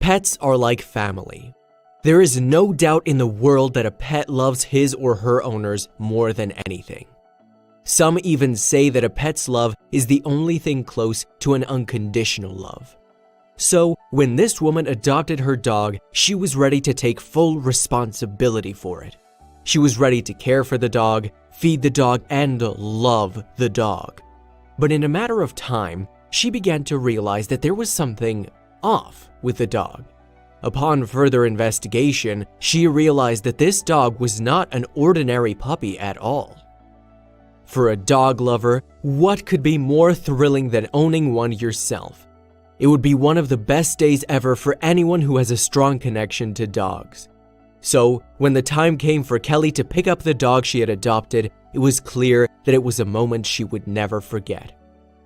Pets are like family. There is no doubt in the world that a pet loves his or her owners more than anything. Some even say that a pet's love is the only thing close to an unconditional love. So, when this woman adopted her dog, she was ready to take full responsibility for it. She was ready to care for the dog, feed the dog, and love the dog. But in a matter of time, she began to realize that there was something off with the dog. Upon further investigation, she realized that this dog was not an ordinary puppy at all. For a dog lover, what could be more thrilling than owning one yourself? It would be one of the best days ever for anyone who has a strong connection to dogs. So, when the time came for Kelly to pick up the dog she had adopted, it was clear that it was a moment she would never forget.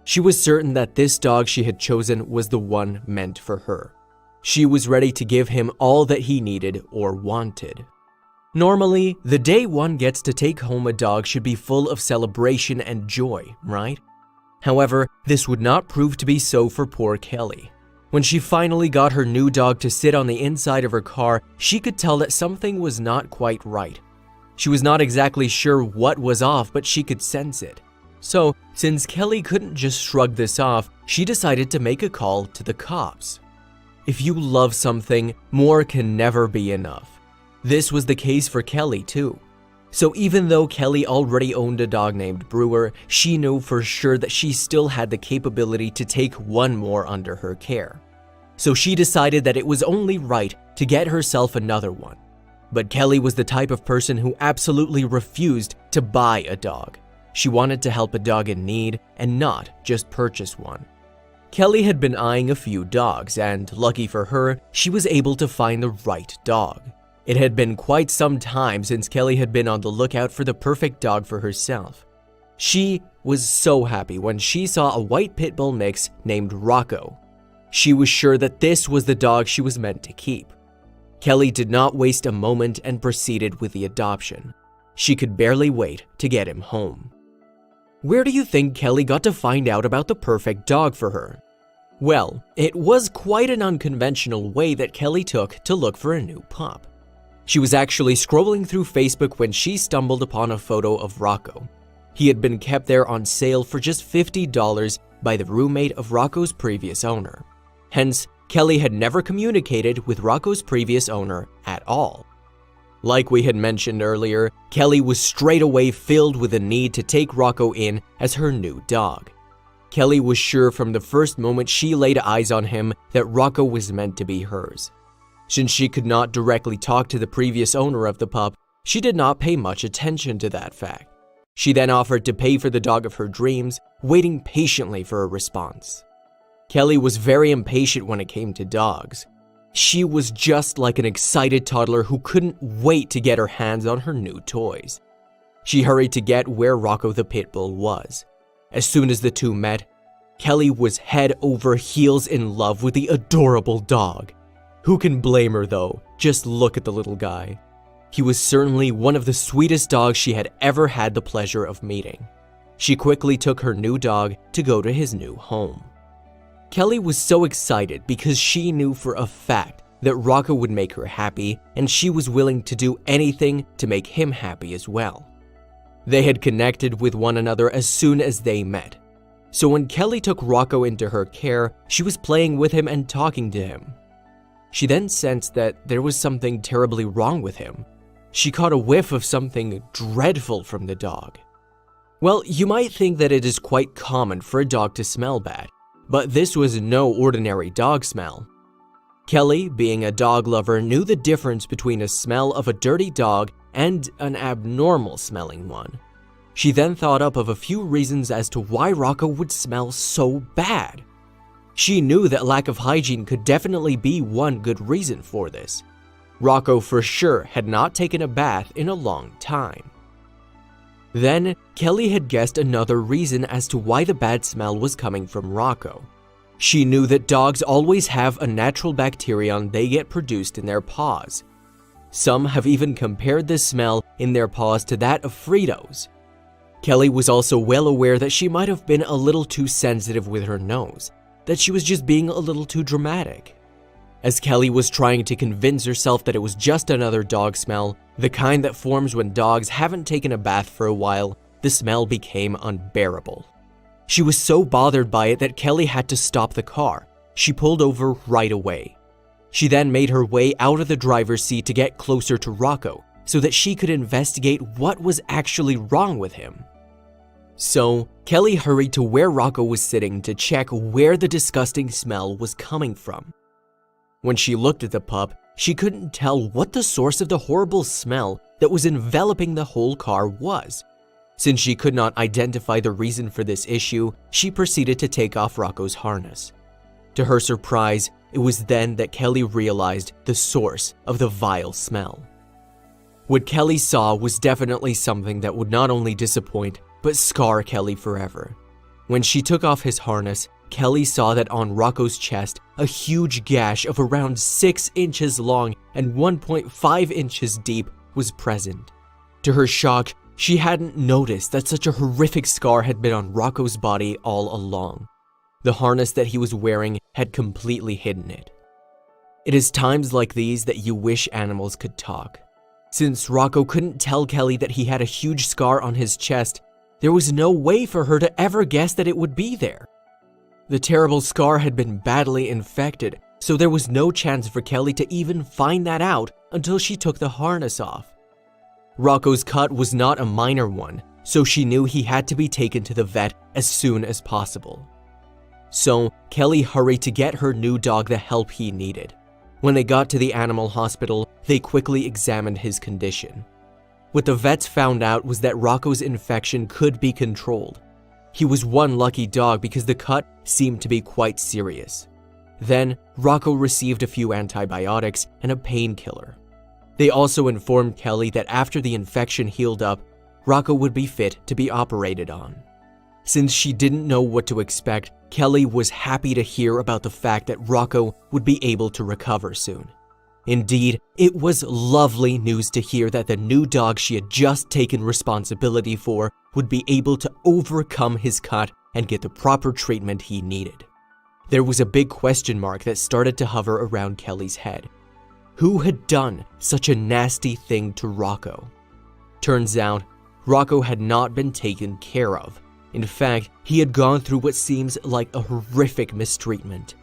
She was certain that this dog she had chosen was the one meant for her. She was ready to give him all that he needed or wanted. Normally, the day one gets to take home a dog should be full of celebration and joy, right? However, this would not prove to be so for poor Kelly. When she finally got her new dog to sit on the inside of her car, she could tell that something was not quite right. She was not exactly sure what was off, but she could sense it. So, since Kelly couldn't just shrug this off, she decided to make a call to the cops. If you love something, more can never be enough. This was the case for Kelly too. So even though Kelly already owned a dog named Brewer, she knew for sure that she still had the capability to take one more under her care. So she decided that it was only right to get herself another one. But Kelly was the type of person who absolutely refused to buy a dog. She wanted to help a dog in need and not just purchase one. Kelly had been eyeing a few dogs, and lucky for her, she was able to find the right dog. It had been quite some time since Kelly had been on the lookout for the perfect dog for herself. She was so happy when she saw a white pit bull mix named Rocco. She was sure that this was the dog she was meant to keep. Kelly did not waste a moment and proceeded with the adoption. She could barely wait to get him home. Where do you think Kelly got to find out about the perfect dog for her? Well, it was quite an unconventional way that Kelly took to look for a new pup. She was actually scrolling through Facebook when she stumbled upon a photo of Rocco. He had been kept there on sale for just $50 by the roommate of Rocco's previous owner. Hence, Kelly had never communicated with Rocco's previous owner at all. Like we had mentioned earlier, Kelly was straight away filled with a need to take Rocco in as her new dog. Kelly was sure from the first moment she laid eyes on him that Rocco was meant to be hers. Since she could not directly talk to the previous owner of the pup, she did not pay much attention to that fact. She then offered to pay for the dog of her dreams, waiting patiently for a response. Kelly was very impatient when it came to dogs. She was just like an excited toddler who couldn't wait to get her hands on her new toys. She hurried to get where Rocco the pit bull was. As soon as the two met, Kelly was head over heels in love with the adorable dog. Who can blame her though? Just look at the little guy. He was certainly one of the sweetest dogs she had ever had the pleasure of meeting. She quickly took her new dog to go to his new home. Kelly was so excited because she knew for a fact that Rocco would make her happy, and she was willing to do anything to make him happy as well. They had connected with one another as soon as they met. So when Kelly took Rocco into her care, she was playing with him and talking to him. She then sensed that there was something terribly wrong with him. She caught a whiff of something dreadful from the dog. Well, you might think that it is quite common for a dog to smell bad, but this was no ordinary dog smell. Kelly, being a dog lover, knew the difference between a smell of a dirty dog and an abnormal smelling one. She then thought up of a few reasons as to why Rocco would smell so bad. She knew that lack of hygiene could definitely be one good reason for this. Rocco for sure had not taken a bath in a long time. Then, Kelly had guessed another reason as to why the bad smell was coming from Rocco. She knew that dogs always have a natural bacterium they get produced in their paws. Some have even compared this smell in their paws to that of Fritos. Kelly was also well aware that she might have been a little too sensitive with her nose, that she was just being a little too dramatic. As Kelly was trying to convince herself that it was just another dog smell, the kind that forms when dogs haven't taken a bath for a while, the smell became unbearable. She was so bothered by it that Kelly had to stop the car. She pulled over right away. She then made her way out of the driver's seat to get closer to Rocco so that she could investigate what was actually wrong with him. So, Kelly hurried to where Rocco was sitting to check where the disgusting smell was coming from. When she looked at the pup, she couldn't tell what the source of the horrible smell that was enveloping the whole car was. Since she could not identify the reason for this issue, she proceeded to take off Rocco's harness. To her surprise, it was then that Kelly realized the source of the vile smell. What Kelly saw was definitely something that would not only disappoint, but scar Kelly forever. When she took off his harness, Kelly saw that on Rocco's chest, a huge gash of around 6 inches long and 1.5 inches deep was present. To her shock, she hadn't noticed that such a horrific scar had been on Rocco's body all along. The harness that he was wearing had completely hidden it. It is times like these that you wish animals could talk. Since Rocco couldn't tell Kelly that he had a huge scar on his chest, there was no way for her to ever guess that it would be there. The terrible scar had been badly infected, so there was no chance for Kelly to even find that out until she took the harness off. Rocco's cut was not a minor one, so she knew he had to be taken to the vet as soon as possible. So, Kelly hurried to get her new dog the help he needed. When they got to the animal hospital, they quickly examined his condition. What the vets found out was that Rocco's infection could be controlled. He was one lucky dog because the cut seemed to be quite serious. Then, Rocco received a few antibiotics and a painkiller. They also informed Kelly that after the infection healed up, Rocco would be fit to be operated on. Since she didn't know what to expect, Kelly was happy to hear about the fact that Rocco would be able to recover soon. Indeed, it was lovely news to hear that the new dog she had just taken responsibility for would be able to overcome his cut and get the proper treatment he needed. There was a big question mark that started to hover around Kelly's head. Who had done such a nasty thing to Rocco? Turns out, Rocco had not been taken care of. In fact, he had gone through what seems like a horrific mistreatment.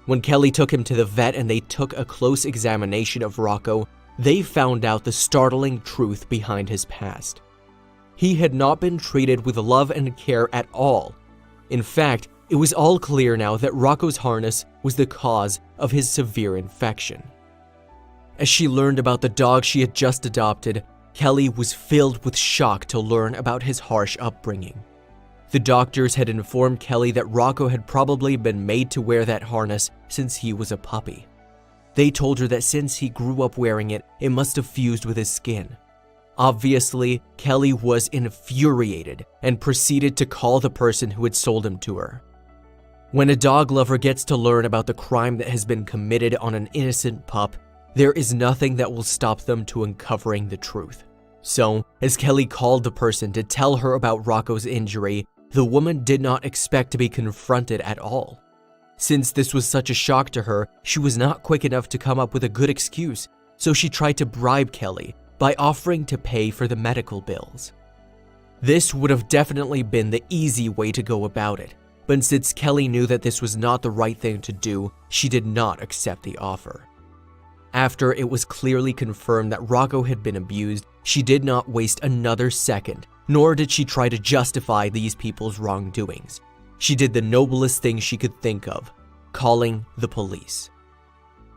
When Kelly took him to the vet and they took a close examination of Rocco, they found out the startling truth behind his past. He had not been treated with love and care at all. In fact, it was all clear now that Rocco's harness was the cause of his severe infection. As she learned about the dog she had just adopted, Kelly was filled with shock to learn about his harsh upbringing. The doctors had informed Kelly that Rocco had probably been made to wear that harness since he was a puppy. They told her that since he grew up wearing it, it must have fused with his skin. Obviously, Kelly was infuriated and proceeded to call the person who had sold him to her. When a dog lover gets to learn about the crime that has been committed on an innocent pup, there is nothing that will stop them to uncovering the truth. So, as Kelly called the person to tell her about Rocco's injury, the woman did not expect to be confronted at all. Since this was such a shock to her, she was not quick enough to come up with a good excuse, so she tried to bribe Kelly by offering to pay for the medical bills. This would have definitely been the easy way to go about it, but since Kelly knew that this was not the right thing to do, she did not accept the offer. After it was clearly confirmed that Rocco had been abused, she did not waste another second, nor did she try to justify these people's wrongdoings. She did the noblest thing she could think of, calling the police.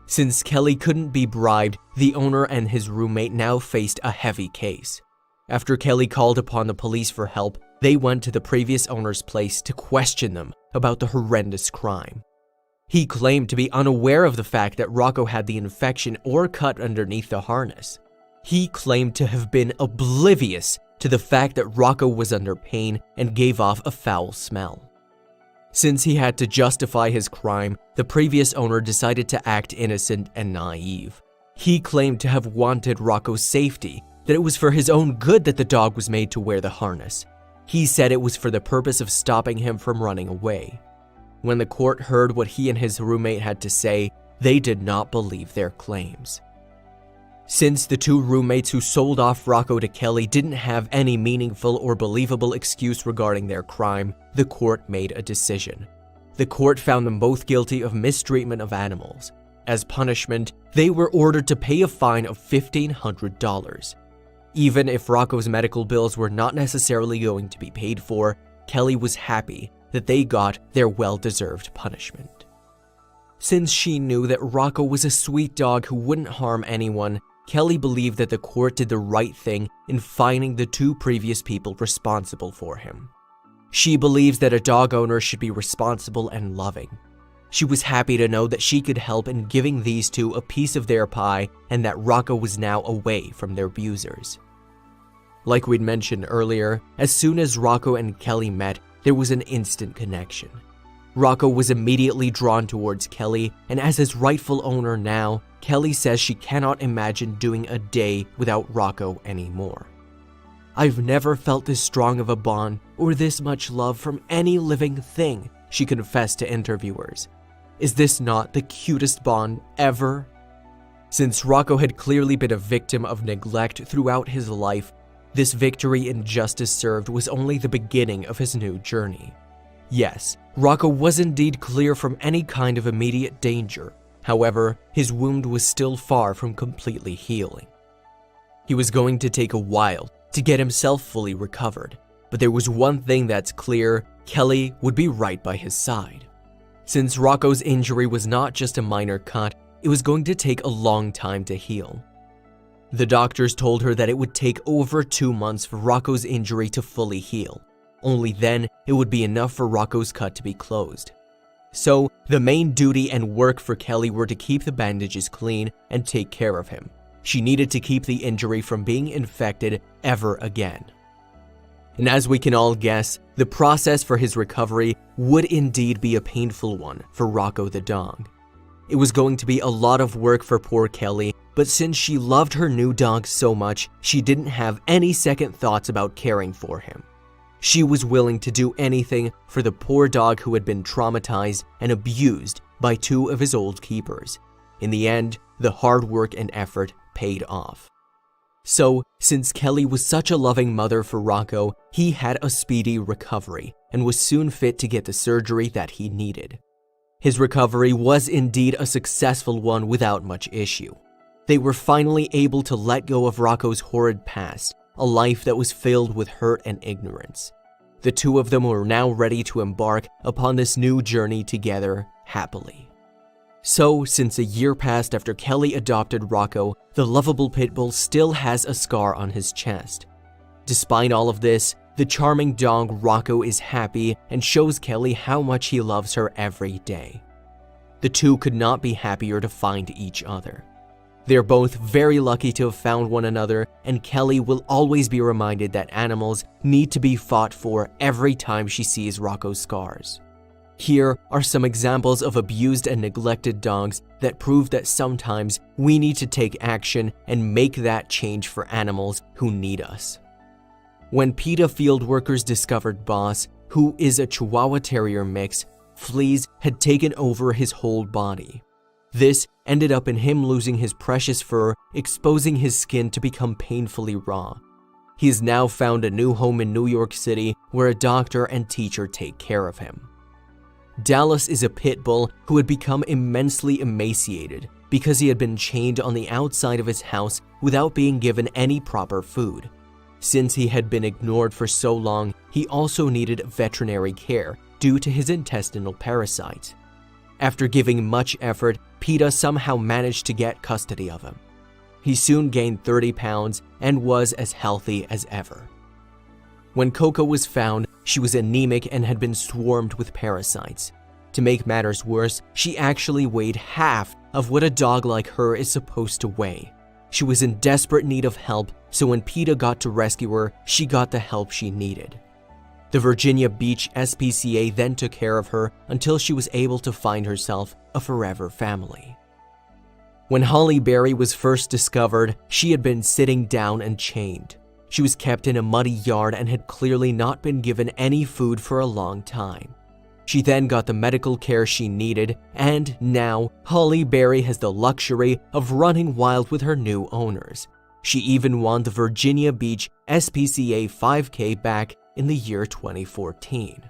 Since Kelly couldn't be bribed, the owner and his roommate now faced a heavy case. After Kelly called upon the police for help, they went to the previous owner's place to question them about the horrendous crime. He claimed to be unaware of the fact that Rocco had the infection or cut underneath the harness. He claimed to have been oblivious to the fact that Rocco was under pain and gave off a foul smell. Since he had to justify his crime, the previous owner decided to act innocent and naive. He claimed to have wanted Rocco's safety, that it was for his own good that the dog was made to wear the harness. He said it was for the purpose of stopping him from running away. When the court heard what he and his roommate had to say, they did not believe their claims. Since the two roommates who sold off Rocco to Kelly didn't have any meaningful or believable excuse regarding their crime, the court made a decision. The court found them both guilty of mistreatment of animals. As punishment, they were ordered to pay a fine of $1,500. Even if Rocco's medical bills were not necessarily going to be paid for, Kelly was happy that they got their well-deserved punishment. Since she knew that Rocco was a sweet dog who wouldn't harm anyone, Kelly believed that the court did the right thing in fining the two previous people responsible for him. She believes that a dog owner should be responsible and loving. She was happy to know that she could help in giving these two a piece of their pie and that Rocco was now away from their abusers. Like we'd mentioned earlier, as soon as Rocco and Kelly met, there was an instant connection. Rocco was immediately drawn towards Kelly, and as his rightful owner now, Kelly says she cannot imagine doing a day without Rocco anymore. "I've never felt this strong of a bond or this much love from any living thing," she confessed to interviewers. "Is this not the cutest bond ever?" Since Rocco had clearly been a victim of neglect throughout his life, this victory in justice served was only the beginning of his new journey. Yes, Rocco was indeed clear from any kind of immediate danger. However, his wound was still far from completely healing. He was going to take a while to get himself fully recovered, but there was one thing that's clear: Kelly would be right by his side. Since Rocco's injury was not just a minor cut, it was going to take a long time to heal. The doctors told her that it would take over 2 months for Rocco's injury to fully heal. Only then it would be enough for Rocco's cut to be closed. So, the main duty and work for Kelly were to keep the bandages clean and take care of him. She needed to keep the injury from being infected ever again. And as we can all guess, the process for his recovery would indeed be a painful one for Rocco the dog. It was going to be a lot of work for poor Kelly, but since she loved her new dog so much, she didn't have any second thoughts about caring for him. She was willing to do anything for the poor dog who had been traumatized and abused by two of his old keepers. In the end, the hard work and effort paid off. So, since Kelly was such a loving mother for Rocco, he had a speedy recovery and was soon fit to get the surgery that he needed. His recovery was indeed a successful one without much issue. They were finally able to let go of Rocco's horrid past, a life that was filled with hurt and ignorance. The two of them were now ready to embark upon this new journey together happily. So, since a year passed after Kelly adopted Rocco, the lovable pit bull still has a scar on his chest. Despite all of this, the charming dog Rocco is happy and shows Kelly how much he loves her every day. The two could not be happier to find each other. They're both very lucky to have found one another, and Kelly will always be reminded that animals need to be fought for every time she sees Rocco's scars. Here are some examples of abused and neglected dogs that prove that sometimes we need to take action and make that change for animals who need us. When PETA field workers discovered Boss, who is a Chihuahua Terrier mix, fleas had taken over his whole body. This ended up in him losing his precious fur, exposing his skin to become painfully raw. He has now found a new home in New York City where a doctor and teacher take care of him. Dallas is a pit bull who had become immensely emaciated because he had been chained on the outside of his house without being given any proper food. Since he had been ignored for so long, he also needed veterinary care due to his intestinal parasites. After giving much effort, PETA somehow managed to get custody of him. He soon gained 30 pounds and was as healthy as ever. When Coco was found, she was anemic and had been swarmed with parasites. To make matters worse, she actually weighed half of what a dog like her is supposed to weigh. She was in desperate need of help, so when PETA got to rescue her, she got the help she needed. The Virginia Beach SPCA then took care of her until she was able to find herself a forever family. When Holly Berry was first discovered, she had been sitting down and chained. She was kept in a muddy yard and had clearly not been given any food for a long time. She then got the medical care she needed, and now Holly Berry has the luxury of running wild with her new owners. She even won the Virginia Beach SPCA 5K back in the year 2014.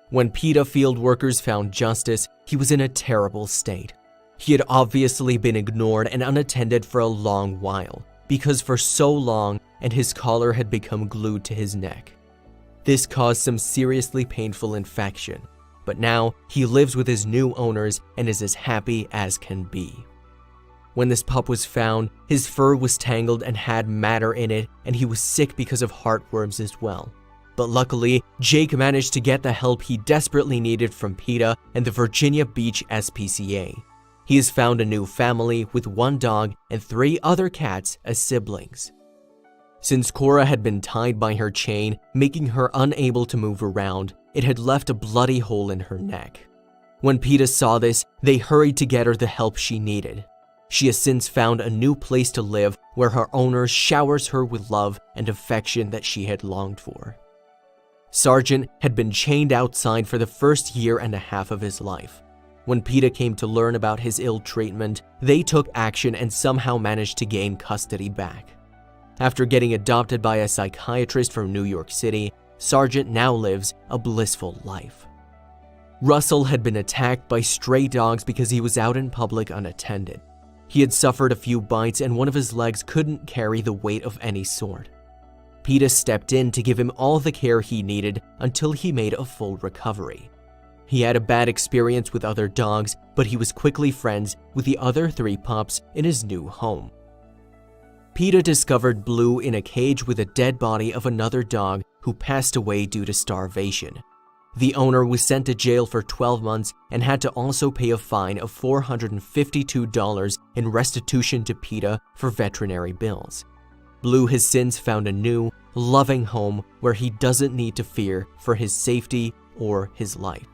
When PETA field workers found Justice, he was in a terrible state. He had obviously been ignored and unattended for a long while, because for so long and his collar had become glued to his neck. This caused some seriously painful infection, but now he lives with his new owners and is as happy as can be. When this pup was found, his fur was tangled and had matter in it, and he was sick because of heartworms as well. But luckily, Jake managed to get the help he desperately needed from PETA and the Virginia Beach SPCA. He has found a new family with 1 dog and 3 other cats as siblings. Since Cora had been tied by her chain, making her unable to move around, it had left a bloody hole in her neck. When PETA saw this, they hurried to get her the help she needed. She has since found a new place to live where her owner showers her with love and affection that she had longed for. Sargent had been chained outside for the first year and a half of his life. When PETA came to learn about his ill treatment, they took action and somehow managed to gain custody back. After getting adopted by a psychiatrist from New York City, Sargent now lives a blissful life. Russell had been attacked by stray dogs because he was out in public unattended. He had suffered a few bites and one of his legs couldn't carry the weight of any sort. PETA stepped in to give him all the care he needed until he made a full recovery. He had a bad experience with other dogs, but he was quickly friends with the other 3 pups in his new home. PETA discovered Blue in a cage with a dead body of another dog who passed away due to starvation. The owner was sent to jail for 12 months and had to also pay a fine of $452 in restitution to PETA for veterinary bills. Blue has since found a new, loving home where he doesn't need to fear for his safety or his life.